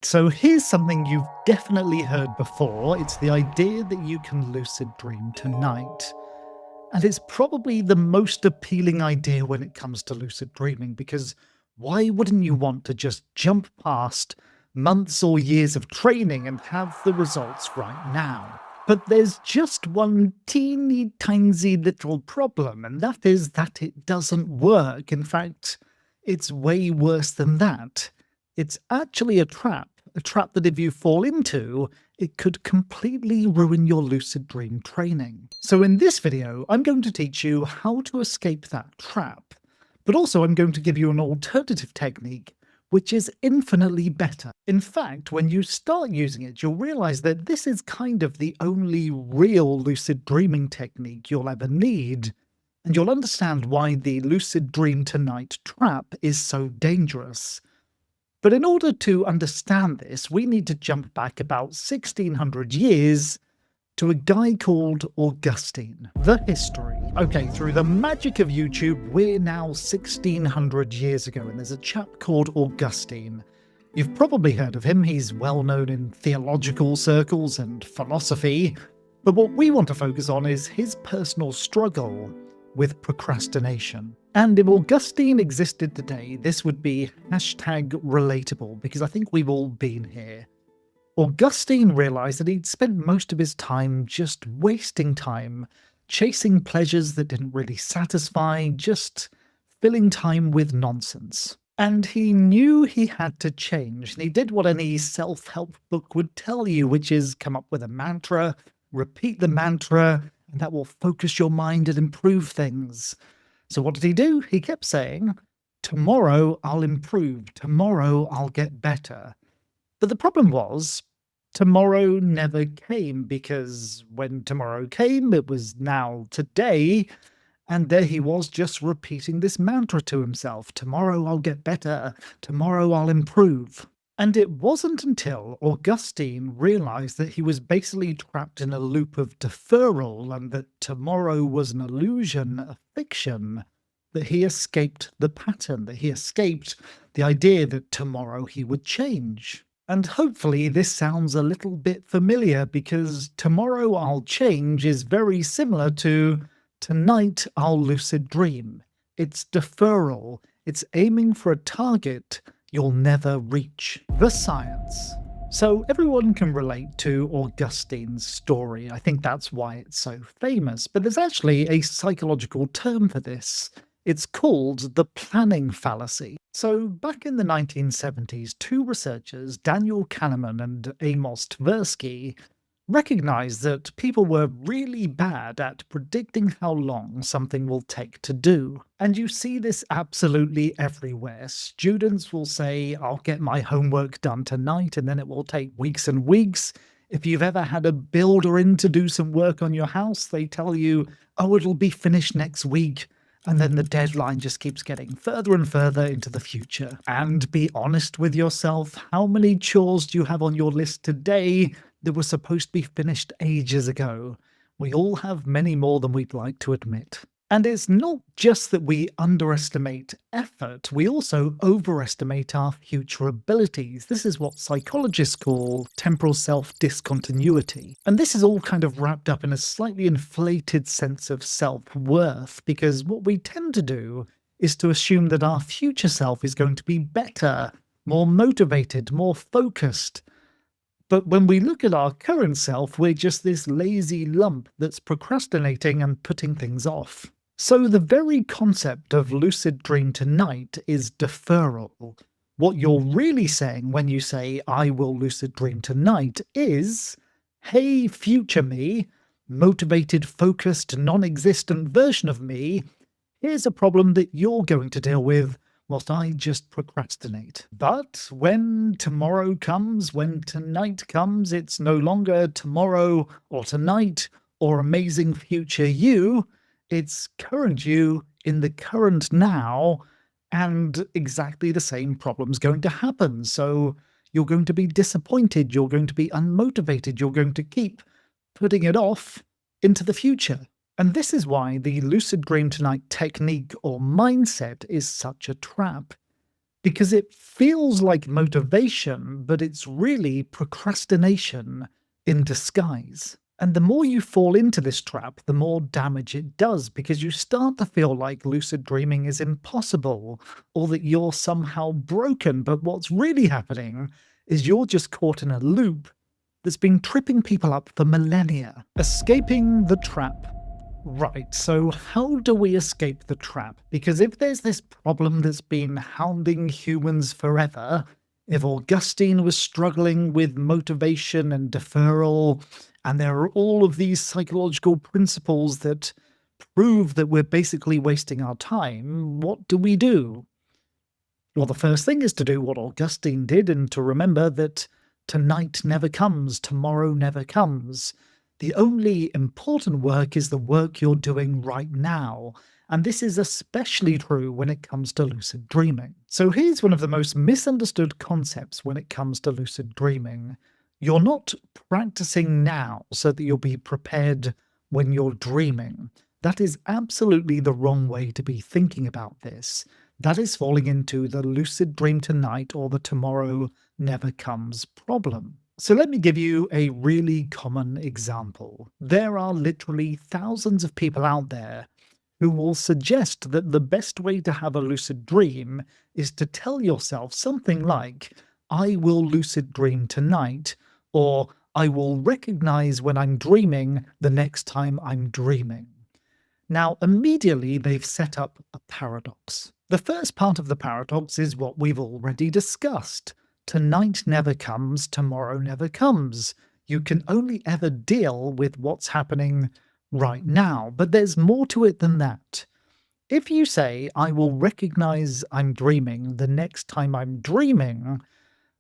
So here's something you've definitely heard before. It's the idea that you can lucid dream tonight. And it's probably the most appealing idea when it comes to lucid dreaming, because why wouldn't you want to just jump past months or years of training and have the results right now? But there's just one teeny tiny little problem, and that is that it doesn't work. In fact, it's way worse than that. It's actually a trap that if you fall into, it could completely ruin your lucid dream training. So in this video, I'm going to teach you how to escape that trap, but also I'm going to give you an alternative technique which is infinitely better. In fact, when you start using it, you'll realize that this is kind of the only real lucid dreaming technique you'll ever need, and you'll understand why the lucid dream tonight trap is so dangerous. But in order to understand this, we need to jump back about 1600 years to a guy called Augustine. The history. Okay, through the magic of YouTube, we're now 1600 years ago, and there's a chap called Augustine. You've probably heard of him. He's well known in theological circles and philosophy. But what we want to focus on is his personal struggle with procrastination. And if Augustine existed today, this would be #relatable, because I think we've all been here. Augustine realized that he'd spent most of his time just wasting time, chasing pleasures that didn't really satisfy, just filling time with nonsense. And he knew he had to change, and he did what any self-help book would tell you, which is come up with a mantra, repeat the mantra, and that will focus your mind and improve things. So what did he do? He kept saying, tomorrow I'll improve, tomorrow I'll get better. But the problem was, tomorrow never came, because when tomorrow came, it was now today, and there he was just repeating this mantra to himself, tomorrow I'll get better, tomorrow I'll improve. And it wasn't until Augustine realized that he was basically trapped in a loop of deferral and that tomorrow was an illusion, a fiction, that he escaped the pattern, that he escaped the idea that tomorrow he would change. And hopefully this sounds a little bit familiar, because tomorrow I'll change is very similar to tonight I'll lucid dream. It's deferral. It's aiming for a target you'll never reach. The science. So everyone can relate to Augustine's story. I think that's why it's so famous. But there's actually a psychological term for this. It's called the planning fallacy. So back in the 1970s, two researchers, Daniel Kahneman and Amos Tversky, recognized that people were really bad at predicting how long something will take to do. And you see this absolutely everywhere. Students will say, I'll get my homework done tonight, and then it will take weeks and weeks. If you've ever had a builder in to do some work on your house, they tell you, oh, it'll be finished next week. And then the deadline just keeps getting further and further into the future. And be honest with yourself, how many chores do you have on your list today that were supposed to be finished ages ago? We all have many more than we'd like to admit. And it's not just that we underestimate effort, we also overestimate our future abilities. This is what psychologists call temporal self-discontinuity. And this is all kind of wrapped up in a slightly inflated sense of self-worth, because what we tend to do is to assume that our future self is going to be better, more motivated, more focused. But when we look at our current self, we're just this lazy lump that's procrastinating and putting things off. So the very concept of lucid dream tonight is deferral. What you're really saying when you say, I will lucid dream tonight, is, hey, future me, motivated, focused, non-existent version of me, here's a problem that you're going to deal with whilst I just procrastinate. But when tomorrow comes, when tonight comes, it's no longer tomorrow or tonight or amazing future you, it's current you in the current now, and exactly the same problem's going to happen. So you're going to be disappointed, you're going to be unmotivated, you're going to keep putting it off into the future. And this is why the lucid dream tonight technique or mindset is such a trap. Because it feels like motivation, but it's really procrastination in disguise. And the more you fall into this trap, the more damage it does, because you start to feel like lucid dreaming is impossible or that you're somehow broken. But what's really happening is you're just caught in a loop that's been tripping people up for millennia. Escaping the trap. Right, so how do we escape the trap? Because if there's this problem that's been hounding humans forever, if Augustine was struggling with motivation and deferral, and there are all of these psychological principles that prove that we're basically wasting our time, what do we do? Well, the first thing is to do what Augustine did and to remember that tonight never comes, tomorrow never comes. The only important work is the work you're doing right now. And this is especially true when it comes to lucid dreaming. So here's one of the most misunderstood concepts when it comes to lucid dreaming. You're not practicing now so that you'll be prepared when you're dreaming. That is absolutely the wrong way to be thinking about this. That is falling into the lucid dream tonight or the tomorrow never comes problem. So let me give you a really common example. There are literally thousands of people out there who will suggest that the best way to have a lucid dream is to tell yourself something like, I will lucid dream tonight, or I will recognize when I'm dreaming the next time I'm dreaming. Now, immediately they've set up a paradox. The first part of the paradox is what we've already discussed. Tonight never comes, tomorrow never comes. You can only ever deal with what's happening right now, but there's more to it than that. If you say, I will recognize I'm dreaming the next time I'm dreaming,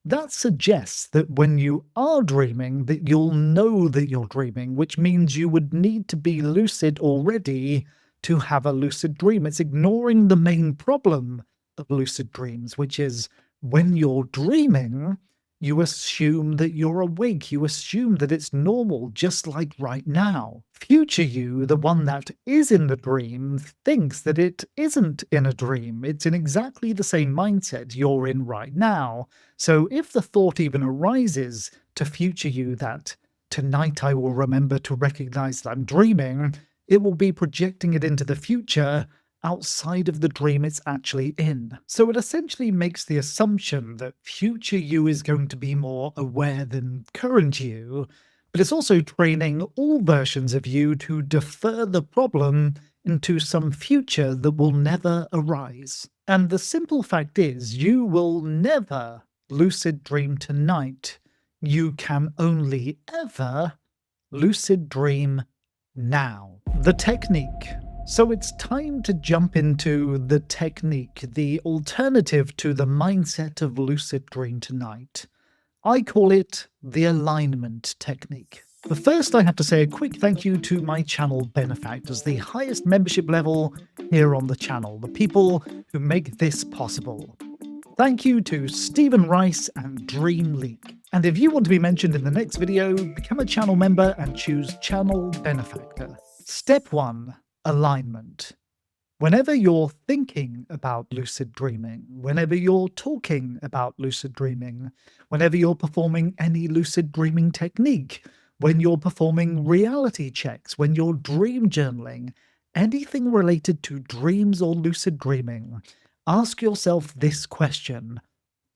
that suggests that when you are dreaming, that you'll know that you're dreaming, which means you would need to be lucid already to have a lucid dream. It's ignoring the main problem of lucid dreams, which is when you're dreaming, you assume that you're awake. You assume that it's normal, just like right now. Future you, the one that is in the dream, thinks that it isn't in a dream. It's in exactly the same mindset you're in right now. So if the thought even arises to future you that tonight I will remember to recognize that I'm dreaming, it will be projecting it into the future outside of the dream it's actually in. So it essentially makes the assumption that future you is going to be more aware than current you, but it's also training all versions of you to defer the problem into some future that will never arise. And the simple fact is, you will never lucid dream tonight. You can only ever lucid dream now. The technique. So it's time to jump into the technique, the alternative to the mindset of lucid dream tonight. I call it the alignment technique. But first, I have to say a quick thank you to my channel benefactors, the highest membership level here on the channel, the people who make this possible. Thank you to Stephen Rice and Dream Leak. And if you want to be mentioned in the next video, become a channel member and choose Channel Benefactor. Step 1. Alignment. Whenever you're thinking about lucid dreaming, whenever you're talking about lucid dreaming, whenever you're performing any lucid dreaming technique, when you're performing reality checks, when you're dream journaling, anything related to dreams or lucid dreaming, ask yourself this question: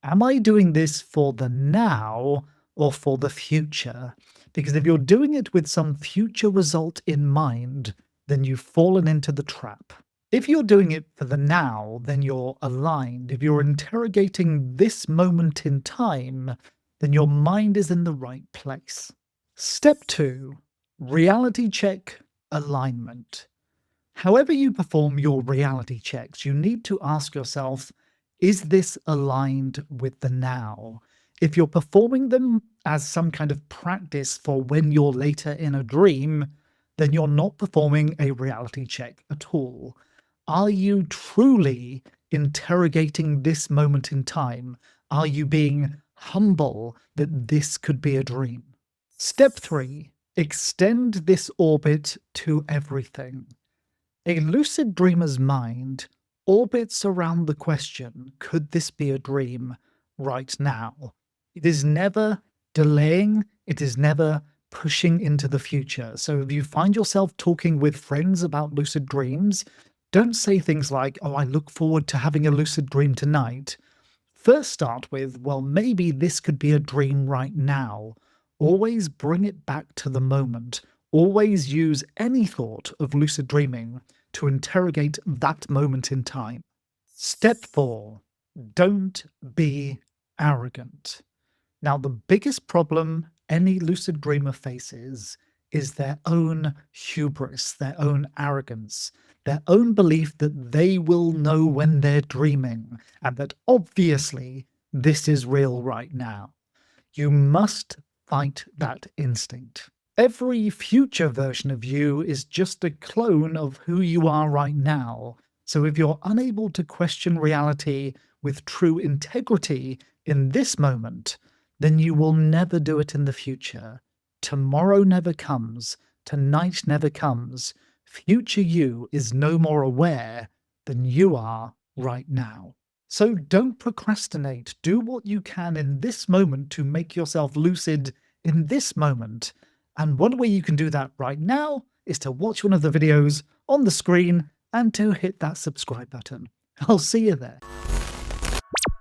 am I doing this for the now or for the future? Because if you're doing it with some future result in mind, then you've fallen into the trap. If you're doing it for the now, then you're aligned. If you're interrogating this moment in time, then your mind is in the right place. Step 2. Reality check alignment. However you perform your reality checks, you need to ask yourself, is this aligned with the now? If you're performing them as some kind of practice for when you're later in a dream, then you're not performing a reality check at all. Are you truly interrogating this moment in time? Are you being humble that this could be a dream? Step 3. Extend this orbit to everything. A lucid dreamer's mind orbits around the question, could this be a dream right now? It is never delaying, it is never pushing into the future. So if you find yourself talking with friends about lucid dreams, don't say things like, oh, I look forward to having a lucid dream tonight. First start with, well, maybe this could be a dream right now. Always bring it back to the moment. Always use any thought of lucid dreaming to interrogate that moment in time. Step 4, don't be arrogant. Now, the biggest problem any lucid dreamer faces is their own hubris, their own arrogance, their own belief that they will know when they're dreaming, and that obviously this is real right now. You must fight that instinct. Every future version of you is just a clone of who you are right now. So if you're unable to question reality with true integrity in this moment, then you will never do it in the future. Tomorrow never comes. Tonight never comes. Future you is no more aware than you are right now. So don't procrastinate. Do what you can in this moment to make yourself lucid in this moment. And one way you can do that right now is to watch one of the videos on the screen and to hit that subscribe button. I'll see you there.